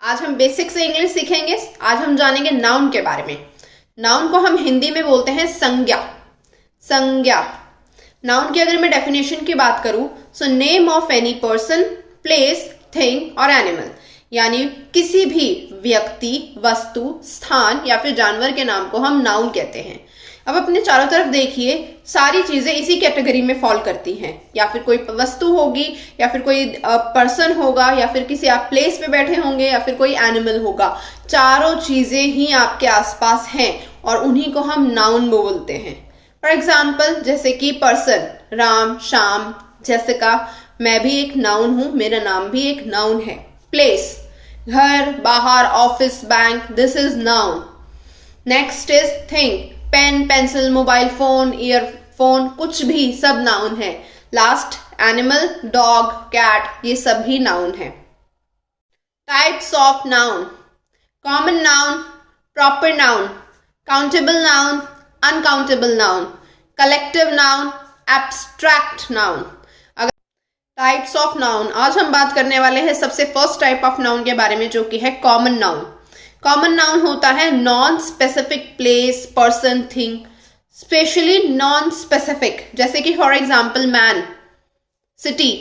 आज हम बेसिक से इंग्लिश सीखेंगे। आज हम जानेंगे नाउन के बारे में। नाउन को हम हिंदी में बोलते हैं संज्ञा। संज्ञा। नाउन की अगर मैं डेफिनेशन की बात करूं, so name of any person, place, thing और एनिमल, यानी किसी भी व्यक्ति, वस्तु, स्थान या फिर जानवर के नाम को हम नाउन कहते हैं। अब अपने चारों तरफ देखिए, सारी चीजें इसी कैटेगरी में फॉल करती हैं। या फिर कोई वस्तु होगी, या फिर कोई पर्सन होगा, या फिर किसी आप प्लेस पे बैठे होंगे, या फिर कोई एनिमल होगा। चारों चीजें ही आपके आसपास हैं और उन्हीं को हम नाउन बोलते हैं। फॉर एग्जाम्पल, जैसे कि पर्सन, राम, श्याम, जैसिका, मैं भी एक नाउन हूं, मेरा नाम भी एक नाउन है। प्लेस, घर, बाहर, office, bank, this is noun. Next is thing, pen, pencil, mobile phone, earphone, कुछ भी, सब नाउन है। लास्ट एनिमल, डॉग, कैट, ये सब भी नाउन है। Types of noun: common noun, proper noun, countable noun, uncountable noun, collective noun, abstract noun. Types of noun, आज हम बात करने वाले हैं सबसे फर्स्ट टाइप ऑफ नाउन के बारे में, जो कि है कॉमन नाउन। कॉमन नाउन होता है non specific place, person, thing, specially non specific, जैसे कि फॉर एग्जाम्पल मैन, सिटी,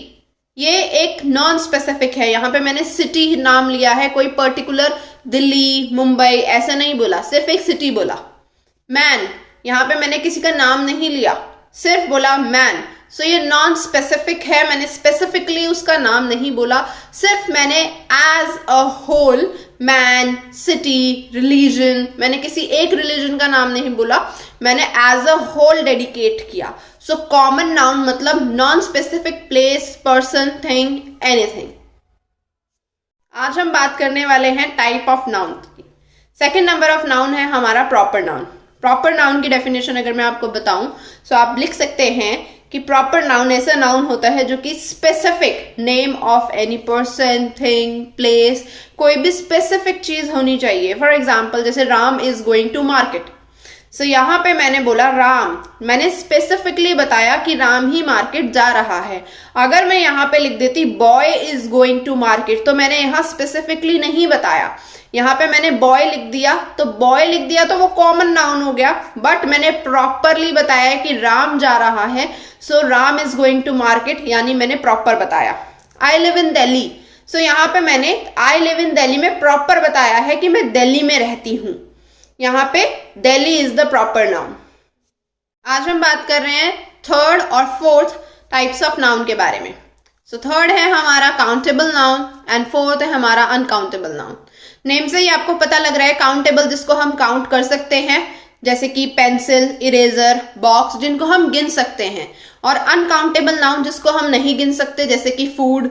ये एक नॉन स्पेसिफिक है। यहाँ पे मैंने सिटी नाम लिया है, कोई पर्टिकुलर दिल्ली, मुंबई ऐसा नहीं बोला, सिर्फ एक सिटी बोला। मैन, यहाँ पे मैंने किसी का नाम नहीं लिया, सिर्फ बोला मैन। सो ये नॉन स्पेसिफिक है, मैंने स्पेसिफिकली उसका नाम नहीं बोला, सिर्फ मैंने as a whole man, city, religion, मैंने किसी एक रिलीजन का नाम नहीं बोला, मैंने एज अ होल डेडिकेट किया। सो कॉमन नाउन मतलब non specific place, person, thing, anything. आज हम बात करने वाले हैं टाइप ऑफ नाउन की। सेकेंड नंबर ऑफ नाउन है हमारा प्रॉपर नाउन। प्रॉपर नाउन की डेफिनेशन अगर मैं आपको बताऊं, सो आप लिख सकते हैं कि प्रॉपर नाउन ऐसा नाउन होता है जो कि specific name of any person, thing, place, कोई भी स्पेसिफिक चीज होनी चाहिए। फॉर एग्जाम्पल, जैसे Ram is going to market. So यहाँ पे मैंने बोला राम, मैंने स्पेसिफिकली बताया कि राम ही मार्केट जा रहा है। अगर मैं यहाँ पे लिख देती boy is going to market, तो मैंने यहाँ स्पेसिफिकली नहीं बताया। यहाँ पे मैंने बॉय लिख दिया, तो बॉय लिख दिया तो वो कॉमन नाउन हो गया, बट मैंने प्रॉपरली बताया कि राम जा रहा है, so Ram is going to market, यानी मैंने प्रॉपर बताया। आई लिव इन दिल्ली, सो यहाँ पे मैंने आई लिव इन दिल्ली में प्रॉपर बताया है कि मैं दिल्ली में रहती हूँ। यहाँ पे Delhi is the proper noun. आज हम बात कर रहे हैं थर्ड और फोर्थ टाइप्स ऑफ नाउन के बारे में। सो थर्ड है हमारा काउंटेबल नाउन एंड फोर्थ है हमारा अनकाउंटेबल नाउन। नेम से ही आपको पता लग रहा है, काउंटेबल जिसको हम काउंट कर सकते हैं, जैसे कि पेंसिल, इरेजर, बॉक्स, जिनको हम गिन सकते हैं। और अनकाउंटेबल नाउन जिसको हम नहीं गिन सकते, जैसे कि फूड,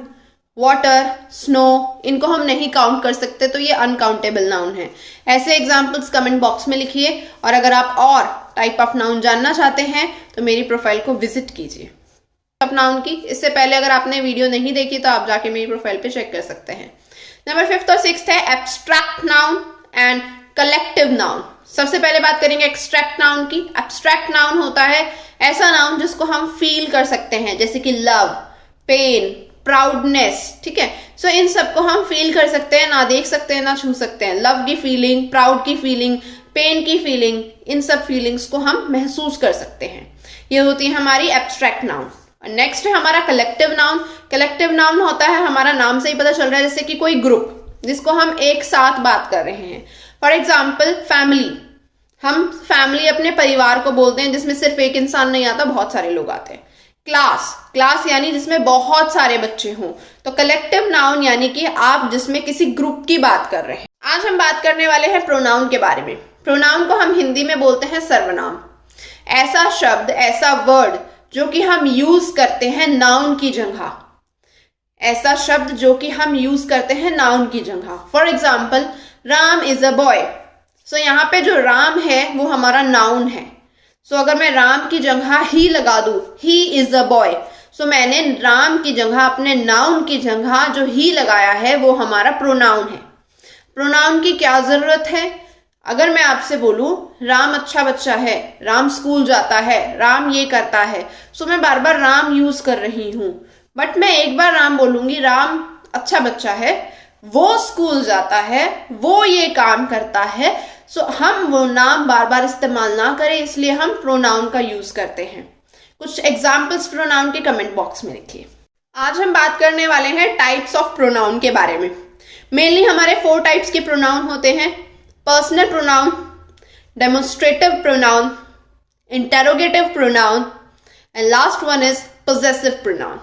वाटर, स्नो, इनको हम नहीं काउंट कर सकते, तो ये अनकाउंटेबल नाउन है। ऐसे एग्जाम्पल्स कमेंट बॉक्स में लिखिए, और अगर आप और टाइप ऑफ नाउन जानना चाहते हैं तो मेरी प्रोफाइल को विजिट कीजिए। नाउन की इससे पहले अगर आपने वीडियो नहीं देखी तो आप जाके मेरी प्रोफाइल पे चेक कर सकते हैं। नंबर 5th और 6th है abstract noun and collective noun. सबसे पहले बात करेंगे एब्स्ट्रैक्ट नाउन की। एब्स्ट्रैक्ट नाउन होता है ऐसा नाउन जिसको हम फील कर सकते हैं, जैसे कि लव, पेन, प्राउडनेस, ठीक है। सो इन सबको हम फील कर सकते हैं, ना देख सकते हैं ना छू सकते हैं। लव की फीलिंग, प्राउड की फीलिंग, पेन की फीलिंग, इन सब फीलिंग्स को हम महसूस कर सकते हैं। ये होती है हमारी एब्स्ट्रैक्ट नाउन। नेक्स्ट है हमारा कलेक्टिव नाउन। कलेक्टिव नाउन होता है, हमारा नाम से ही पता चल रहा है, जैसे कि कोई ग्रुप जिसको हम एक साथ बात कर रहे हैं। फॉर एग्जाम्पल फैमिली, हम फैमिली अपने परिवार को बोलते हैं जिसमें सिर्फ एक इंसान नहीं आता, बहुत सारे लोग आते हैं। क्लास, क्लास यानी जिसमें बहुत सारे बच्चे हों। तो कलेक्टिव नाउन यानी कि आप जिसमें किसी ग्रुप की बात कर रहे हैं। आज हम बात करने वाले हैं प्रोनाउन के बारे में। प्रोनाउन को हम हिंदी में बोलते हैं सर्वनाम। ऐसा शब्द, ऐसा वर्ड जो कि हम यूज करते हैं नाउन की जगह। ऐसा शब्द जो कि हम यूज करते हैं नाउन की जगह। For example, Ram is a boy. So यहाँ पे जो राम है वो हमारा नाउन है। सो अगर मैं राम की जगह ही लगा दूं, ही इज अ बॉय, सो मैंने राम की जगह, अपने नाउन की जगह जो ही लगाया है वो हमारा प्रोनाउन है। प्रोनाउन की क्या जरूरत है? अगर मैं आपसे बोलूं राम अच्छा बच्चा है, राम स्कूल जाता है, राम ये करता है, सो मैं बार बार राम यूज कर रही हूं। बट मैं एक बार राम बोलूंगी, राम अच्छा बच्चा है, वो स्कूल जाता है, वो ये काम करता है, सो हम वो नाम बार बार इस्तेमाल ना करें, इसलिए हम प्रोनाउन का यूज करते हैं। कुछ एग्जाम्पल्स प्रोनाउन के कमेंट बॉक्स में लिखिए। आज हम बात करने वाले हैं टाइप्स ऑफ प्रोनाउन के बारे में। मेनली हमारे 4 टाइप्स के प्रोनाउन होते हैं: personal pronoun, demonstrative pronoun, interrogative pronoun and last one is possessive pronoun.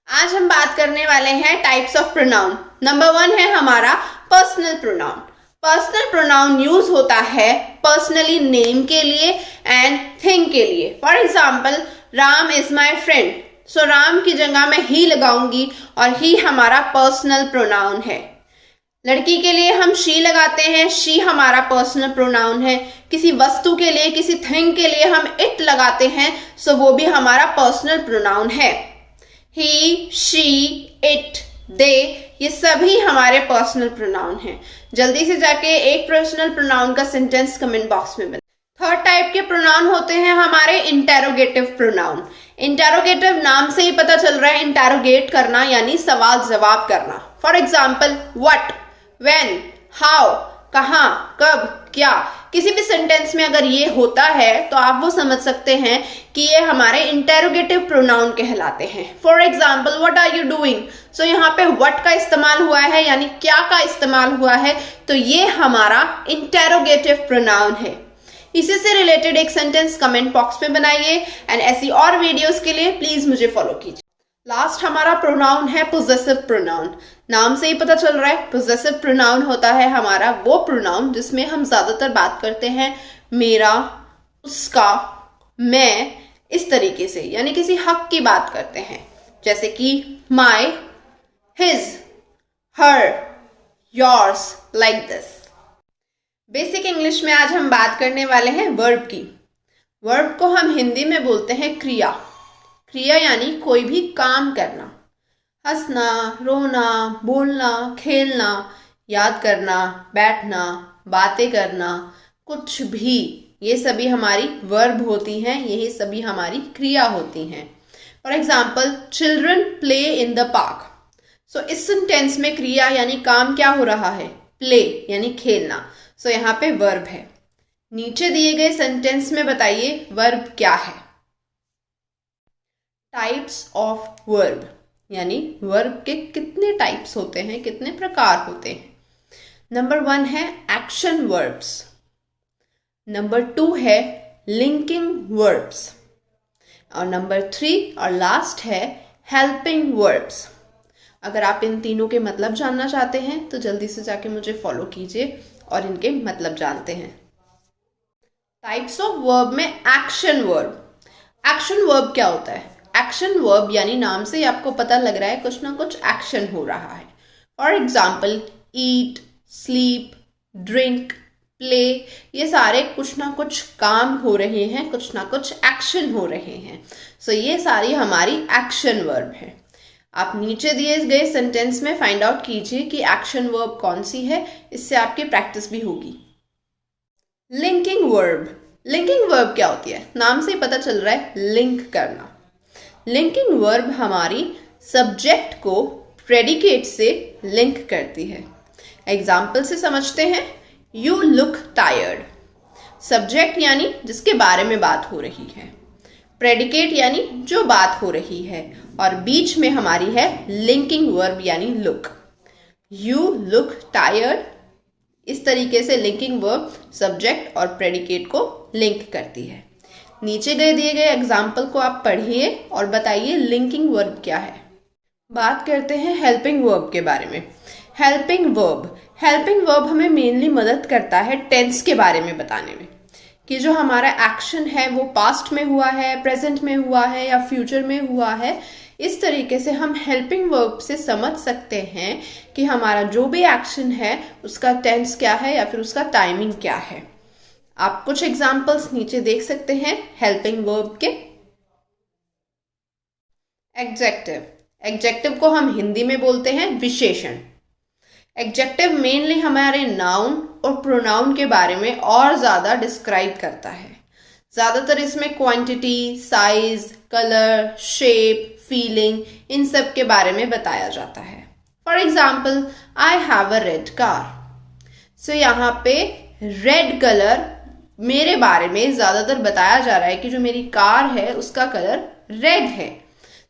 आज हम बात करने वाले हैं टाइप्स ऑफ प्रोनाउन। नंबर 1 है हमारा personal pronoun. Personal pronoun use होता है पर्सनली नेम के लिए एंड थिंग के लिए। For example, Ram is my friend, so Ram की जगह मैं ही लगाऊंगी और ही हमारा पर्सनल प्रोनाउन है। लड़की के लिए हम शी लगाते हैं, शी हमारा पर्सनल प्रोनाउन है। किसी वस्तु के लिए, किसी थिंग के लिए हम इट लगाते हैं, सो वो भी हमारा पर्सनल प्रोनाउन है। ही, शी, इट, दे, ये सभी हमारे पर्सनल प्रोनाउन हैं। जल्दी से जाके एक पर्सनल प्रोनाउन का सेंटेंस कमेंट बॉक्स में बताइए। 3rd टाइप के प्रोनाउन होते हैं हमारे इंटेरोगेटिव प्रोनाउन। इंटेरोगेटिव नाम से ही पता चल रहा है, इंटेरोगेट करना यानी सवाल जवाब करना। For example, what, when, how, कहाँ, कब, क्या। किसी भी सेंटेंस में अगर ये होता है तो आप वो समझ सकते हैं कि ये हमारे इंटेरोगेटिव प्रोनाउन कहलाते हैं। For example, what are you doing, so यहाँ पे व्हाट का इस्तेमाल हुआ है यानी क्या का इस्तेमाल हुआ है, तो ये हमारा इंटेरोगेटिव प्रोनाउन है। इसी से रिलेटेड एक सेंटेंस कमेंट बॉक्स में बनाइए एंड ऐसी और वीडियोस के लिए प्लीज मुझे फॉलो कीजिए। लास्ट हमारा प्रोनाउन है पोजेसिव प्रोनाउन। नाम से ही पता चल रहा है, पोजेसिव प्रोनाउन होता है हमारा वो प्रोनाउन जिसमें हम ज्यादातर बात करते हैं मेरा, उसका, मैं, इस तरीके से, यानी किसी हक की बात करते हैं, जैसे कि my, his, her, yours, like this. Basic English में आज हम बात करने वाले हैं वर्ब की। वर्ब को हम हिंदी में बोलते हैं क्रिया। क्रिया यानी कोई भी काम करना, हंसना, रोना, बोलना, खेलना, याद करना, बैठना, बातें करना, कुछ भी, ये सभी हमारी वर्ब होती हैं, यही सभी हमारी क्रिया होती हैं। For example, children play in the park. So इस सेंटेंस में क्रिया यानी काम क्या हो रहा है, प्ले यानी खेलना। सो यहाँ पे वर्ब है। नीचे दिए गए सेंटेंस में बताइए वर्ब क्या है। टाइप्स ऑफ वर्ब यानी वर्ब के कितने टाइप्स होते हैं, कितने प्रकार होते हैं। नंबर 1 है एक्शन वर्ब्स, नंबर 2 है लिंकिंग वर्ब्स और नंबर 3 और लास्ट है हेल्पिंग वर्ब्स। अगर आप इन तीनों के मतलब जानना चाहते हैं तो जल्दी से जाके मुझे फॉलो कीजिए और इनके मतलब जानते हैं। टाइप्स ऑफ वर्ब में एक्शन वर्ब। एक्शन वर्ब क्या होता है? एक्शन वर्ब यानी नाम से ही आपको पता लग रहा है कुछ ना कुछ एक्शन हो रहा है। For example, eat, sleep, drink, play, ये सारे कुछ ना कुछ काम हो रहे हैं, कुछ ना कुछ एक्शन हो रहे हैं। सो ये सारी हमारी एक्शन वर्ब है। आप नीचे दिए गए सेंटेंस में फाइंड आउट कीजिए कि एक्शन वर्ब कौन सी है, इससे आपकी प्रैक्टिस भी होगी। Linking verb. लिंकिंग वर्ब क्या होती है? नाम से ही पता चल रहा है लिंक करना। लिंकिंग वर्ब हमारी सब्जेक्ट को प्रेडिकेट से लिंक करती है। एग्जाम्पल से समझते हैं। You look tired. सब्जेक्ट यानी जिसके बारे में बात हो रही है, प्रेडिकेट यानी जो बात हो रही है, और बीच में हमारी है लिंकिंग वर्ब यानी लुक। यू लुक टायर्ड, इस तरीके से लिंकिंग वर्ब सब्जेक्ट और प्रेडिकेट को लिंक करती है। नीचे दिए गए एग्जाम्पल को आप पढ़िए और बताइए लिंकिंग वर्ब क्या है। बात करते हैं हेल्पिंग वर्ब के बारे में। हेल्पिंग वर्ब हमें मेनली मदद करता है टेंस के बारे में बताने में, कि जो हमारा एक्शन है वो पास्ट में हुआ है, प्रेजेंट में हुआ है या फ्यूचर में हुआ है। इस तरीके से हम हेल्पिंग वर्ब से समझ सकते हैं कि हमारा जो भी एक्शन है उसका टेंस क्या है या फिर उसका टाइमिंग क्या है। आप कुछ एग्जाम्पल्स नीचे देख सकते हैं हेल्पिंग वर्ब के। एडजेक्टिव को हम हिंदी में बोलते हैं विशेषण। एडजेक्टिव मेनली हमारे नाउन और प्रोनाउन के बारे में और ज्यादा डिस्क्राइब करता है। ज्यादातर इसमें quantity, size, colour, shape, feeling, इन सब के बारे में बताया जाता है। For example I have a red car. So यहाँ पे रेड कलर मेरे बारे में ज्यादातर बताया जा रहा है कि जो मेरी कार है उसका कलर रेड है।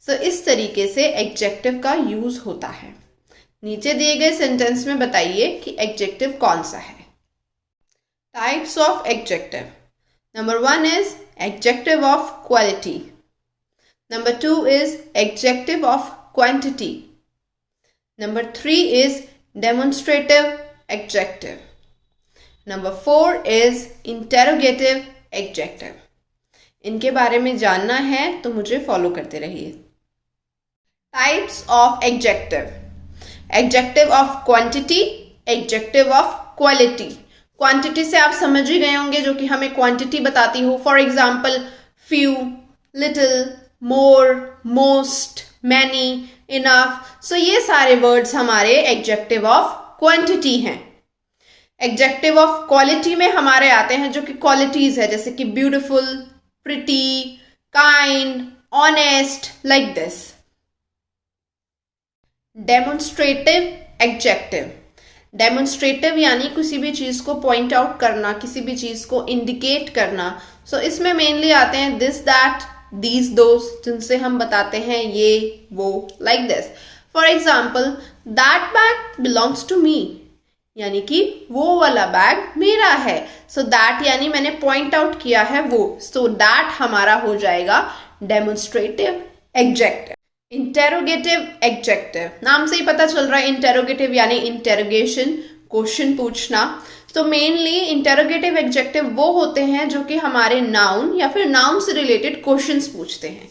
सो इस तरीके से एडजेक्टिव का यूज होता है। नीचे दिए गए सेंटेंस में बताइए कि एडजेक्टिव कौन सा है। Types of adjective. Number 1 is adjective of quality. Number 2 is adjective of quantity. Number 3 is demonstrative adjective. Number 4 is interrogative adjective. इनके बारे में जानना है तो मुझे फॉलो करते रहिए। Types of adjective. Adjective of quantity, adjective of quality. Quantity से आप समझ ही गए होंगे, जो कि हमें क्वांटिटी बताती हो। For example few, little, more, most, many, enough. So ये सारे वर्ड्स हमारे एडजेक्टिव ऑफ क्वांटिटी हैं। एडजेक्टिव ऑफ क्वालिटी में हमारे आते हैं जो कि क्वालिटीज है, जैसे कि beautiful, pretty, kind, honest, like this. Demonstrative adjective. Demonstrative यानी किसी भी चीज को पॉइंट आउट करना, किसी भी चीज को इंडिकेट करना। सो इसमें मेनली आते हैं दिस, दैट, दीज, दोस, जिनसे हम बताते हैं ये वो, like this. For example that bag belongs to me, यानी कि वो वाला बैग मेरा है। सो दैट यानी मैंने पॉइंट आउट किया है वो। सो दैट हमारा हो जाएगा डेमोन्स्ट्रेटिव एडजेक्टिव। इंटेरोगेटिव एडजेक्टिव, नाम से ही पता चल रहा है इंटेरोगेटिव यानी इंटेरोगेशन, क्वेश्चन पूछना। तो मेनली इंटेरोगेटिव एडजेक्टिव वो होते हैं जो कि हमारे नाउन या फिर नाउन से रिलेटेड क्वेश्चंस पूछते हैं।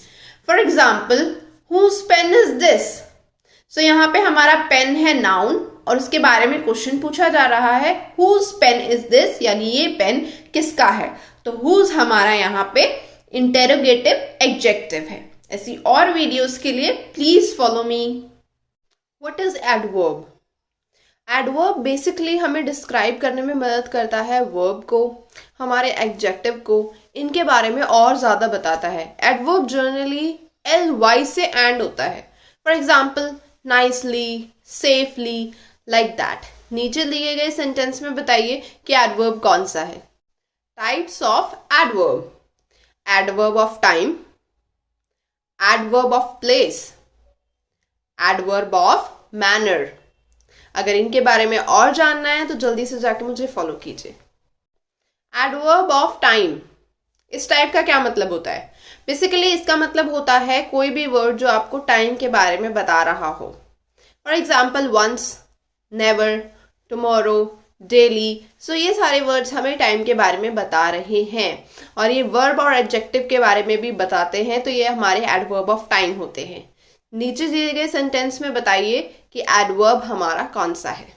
For example whose pen is this. So यहाँ पे हमारा पेन है नाउन और उसके बारे में क्वेश्चन पूछा जा रहा है हुज पेन इज दिस, यानी ये पेन किसका है। तो हुज हमारा यहाँ पे इंटेरोगेटिव एडजेक्टिव है। ऐसी और वीडियोस के लिए please follow me. What is adverb? Adverb basically हमें डिस्क्राइब करने में मदद करता है वर्ब को, हमारे एडजेक्टिव को, इनके बारे में और ज्यादा बताता है। एडवर्ब जनरली ly से एंड होता है। For example nicely, safely, like that. नीचे दिए गए सेंटेंस में बताइए कि एडवर्ब कौन सा है। Types of adverb. Adverb of time, adverb of place, adverb of manner. अगर इनके बारे में और जानना है तो जल्दी से जाके मुझे फॉलो कीजिए। एडवर्ब ऑफ टाइम, इस टाइप का क्या मतलब होता है? बेसिकली इसका मतलब होता है कोई भी वर्ड जो आपको टाइम के बारे में बता रहा हो। For example once, never, tomorrow, daily. So ये सारे वर्ड्स हमें टाइम के बारे में बता रहे हैं और ये वर्ब और एडजेक्टिव के बारे में भी बताते हैं। तो ये हमारे एडवर्ब ऑफ टाइम होते हैं। नीचे दिए गए सेंटेंस में बताइए कि एडवर्ब हमारा कौन सा है।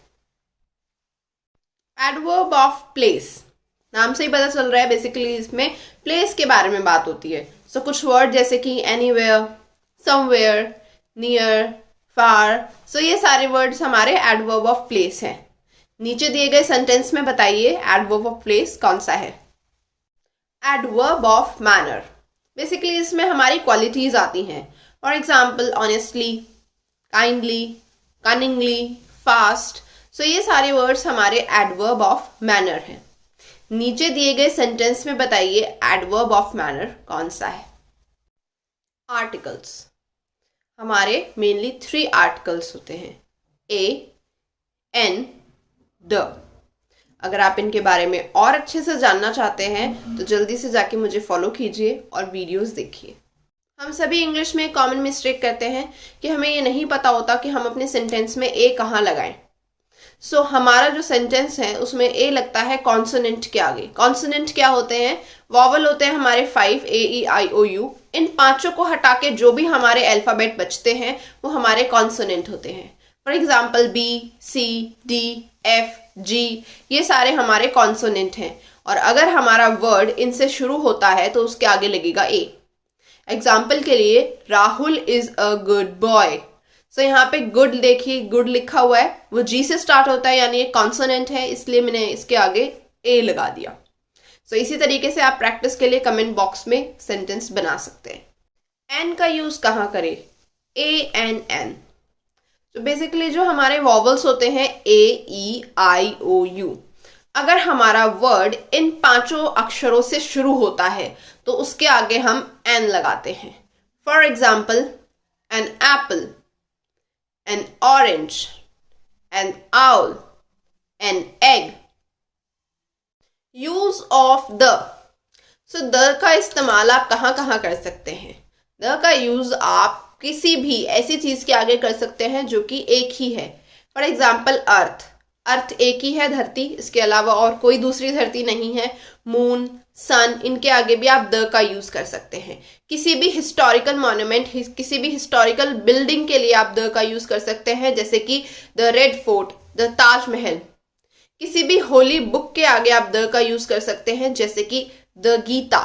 एडवर्ब ऑफ प्लेस, नाम से ही पता चल रहा है बेसिकली इसमें प्लेस के बारे में बात होती है। सो कुछ वर्ड जैसे कि एनीवेयर, समवेयर, नियर, फार। सो ये सारे वर्ड्स हमारे एडवर्ब ऑफ प्लेस हैं। नीचे दिए गए सेंटेंस में बताइए एडवर्ब ऑफ प्लेस कौन सा है। एडवर्ब ऑफ मैनर, बेसिकली इसमें हमारी क्वालिटीज आती हैं। For example honestly, kindly, cunningly, fast. So ये सारे वर्ड्स हमारे एडवर्ब ऑफ मैनर हैं। नीचे दिए गए सेंटेंस में बताइए एडवर्ब ऑफ मैनर कौन सा है। आर्टिकल्स, हमारे मेनली 3 आर्टिकल्स होते हैं, ए, एन, द। अगर आप इनके बारे में और अच्छे से जानना चाहते हैं तो जल्दी से जाके मुझे फॉलो कीजिए और वीडियोस देखिए। हम सभी इंग्लिश में कॉमन मिस्टेक करते हैं कि हमें ये नहीं पता होता कि हम अपने सेंटेंस में ए कहाँ लगाएं। सो हमारा जो सेंटेंस है उसमें ए लगता है कॉन्सोनेंट के आगे। कॉन्सोनेंट क्या होते हैं? वॉवल होते हैं हमारे 5, ए, ई, आई, ओ, यू। इन 5 को हटा के जो भी हमारे अल्फाबेट बचते हैं वो हमारे कॉन्सोनेंट होते हैं। For example B, C, D, F, G, ये सारे हमारे कॉन्सोनेंट हैं। और अगर हमारा वर्ड इनसे शुरू होता है तो उसके आगे लगेगा ए। एग्जाम्पल के लिए Rahul is a good boy. So यहाँ पे गुड देखिए, गुड लिखा हुआ है, वो जी से स्टार्ट होता है यानी एक कॉन्सोनेंट है, इसलिए मैंने इसके आगे ए लगा दिया। सो इसी तरीके से आप प्रैक्टिस के लिए कमेंट बॉक्स में सेंटेंस बना सकते हैं। एन का यूज कहाँ करें? A N N. तो बेसिकली जो हमारे वॉवल्स होते हैं A, E, I, O, U, अगर हमारा वर्ड इन 5 अक्षरों से शुरू होता है तो उसके आगे हम एन लगाते हैं। For example, an apple, an orange, an owl, an egg. Use of the. So the का इस्तेमाल आप कहाँ कहाँ कर सकते हैं? द का यूज आप किसी भी ऐसी चीज के आगे कर सकते हैं जो कि एक ही है। फॉर एग्जाम्पल, अर्थ। अर्थ एक ही है, धरती, इसके अलावा और कोई दूसरी धरती नहीं है। मून, सन, इनके आगे भी आप द का यूज कर सकते हैं। किसी भी हिस्टोरिकल मॉन्यूमेंट, किसी भी हिस्टोरिकल बिल्डिंग के लिए आप द का यूज कर सकते हैं, जैसे कि the red fort, the Taj Mahal. किसी भी होली बुक के आगे आप द का यूज कर सकते हैं, जैसे कि the Gita.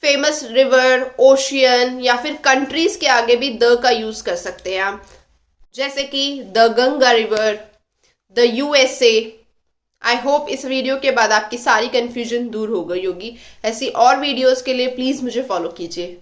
Famous river, ocean या फिर कंट्रीज के आगे भी द का यूज कर सकते हैं आप, जैसे कि the Ganga river, the USA। I hope इस वीडियो के बाद आपकी सारी कंफ्यूजन दूर हो गई होगी। ऐसी और वीडियोस के लिए प्लीज मुझे फॉलो कीजिए।